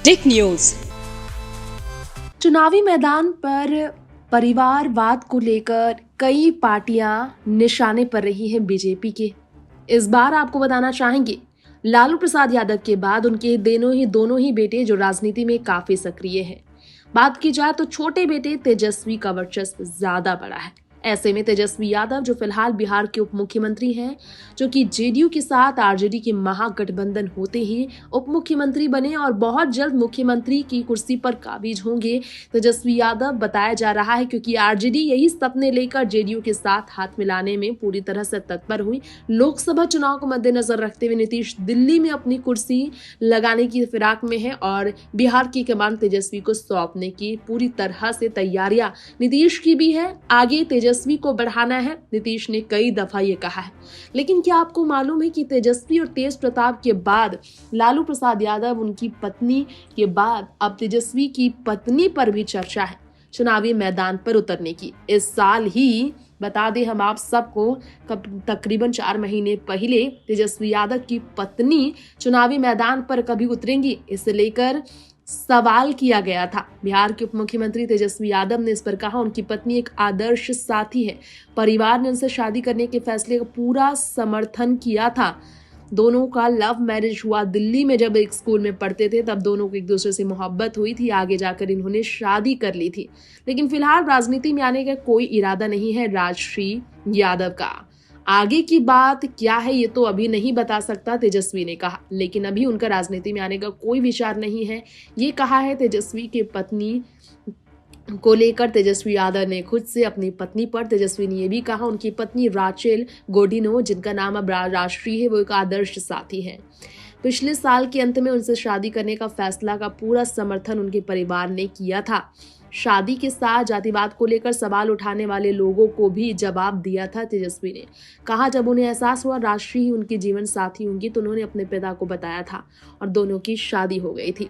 टिक news. चुनावी मैदान पर परिवारवाद को लेकर कई पार्टियां निशाने पर रही हैं बीजेपी के। इस बार आपको बताना चाहेंगे, लालू प्रसाद यादव के बाद उनके दोनों ही बेटे जो राजनीति में काफी सक्रिय हैं। बात की जाए तो छोटे बेटे तेजस्वी का वर्चस्व ज्यादा बड़ा है। ऐसे में तेजस्वी यादव जो फिलहाल बिहार के उप मुख्यमंत्री हैं, जो कि जेडीयू के साथ आरजेडी के महागठबंधन होते ही उप मुख्यमंत्री बने और बहुत जल्द मुख्यमंत्री की कुर्सी पर काबिज होंगे। तेजस्वी यादव बताया जा रहा है क्योंकि आरजेडी यही सपने लेकर जेडीयू के साथ हाथ मिलाने में पूरी तरह से तत्पर हुई। लोकसभा चुनाव को मद्देनजर रखते हुए नीतीश दिल्ली में अपनी कुर्सी लगाने की फिराक में है और बिहार की कमान तेजस्वी को सौंपने की पूरी तरह से तैयारियां नीतीश की भी है। आगे तेजस्वी को बढ़ाना है, नीतीश ने कई दफा ये कहा है। लेकिन क्या आपको मालूम है कि तेजस्वी और तेज प्रताप के बाद लालू प्रसाद यादव, उनकी पत्नी के बाद अब तेजस्वी की पत्नी पर भी चर्चा है चुनावी मैदान पर उतरने की। इस साल ही बता दें हम आप सबको, तकरीबन 4 महीने पहले तेजस्वी यादव की पत्नी चुनावी मैदान पर कभी उतरेंगी, इसे लेकर सवाल किया गया था। बिहार के उप मुख्यमंत्री तेजस्वी यादव ने इस पर कहा, उनकी पत्नी एक आदर्श साथी है, परिवार ने उनसे शादी करने के फैसले का पूरा समर्थन किया था। दोनों का लव मैरिज हुआ। दिल्ली में जब एक स्कूल में पढ़ते थे तब दोनों को एक दूसरे से मोहब्बत हुई थी, आगे जाकर इन्होंने शादी कर ली थी। लेकिन फिलहाल राजनीति में आने का कोई इरादा नहीं है राजश्री यादव का। आगे की बात क्या है ये तो अभी नहीं बता सकता, तेजस्वी ने कहा, लेकिन अभी उनका राजनीति में आने का कोई विचार नहीं है, ये कहा है तेजस्वी की पत्नी को लेकर तेजस्वी यादव ने खुद से अपनी पत्नी पर। तेजस्वी ने यह भी कहा, उनकी पत्नी राचेल गोडिनो, जिनका नाम अब राजश्री है, वो एक आदर्श साथी है। पिछले साल के अंत में उनसे शादी करने का फैसला का पूरा समर्थन उनके परिवार ने किया था। शादी के साथ जातिवाद को लेकर सवाल उठाने वाले लोगों को भी जवाब दिया था। तेजस्वी ने कहा, जब उन्हें एहसास हुआ राजश्री ही उनकी जीवन साथी होंगी तो उन्होंने अपने पिता को बताया था और दोनों की शादी हो गई थी।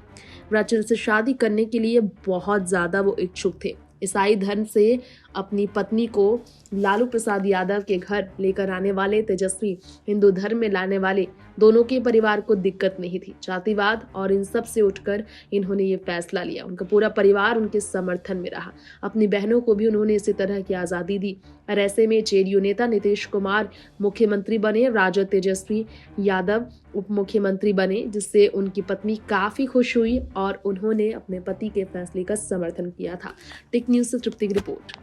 राचेल से शादी करने के लिए बहुत ज्यादा वो इच्छुक थे। ईसाई धर्म से अपनी पत्नी को लालू प्रसाद यादव के घर लेकर आने वाले तेजस्वी हिंदू धर्म में लाने वाले दोनों के परिवार को दिक्कत नहीं थी। जातिवाद और इन सब से उठकर इन्होंने ये फैसला लिया। उनका पूरा परिवार उनके समर्थन में रहा। अपनी बहनों को भी उन्होंने इसी तरह की आजादी दी। और ऐसे में जेडीयू नेता नीतीश कुमार मुख्यमंत्री बने, राजद तेजस्वी यादव उप मुख्यमंत्री बने, जिससे उनकी पत्नी काफी खुश हुई और उन्होंने अपने पति के फैसले का समर्थन किया था। टिक न्यूज से तृप्ति की रिपोर्ट।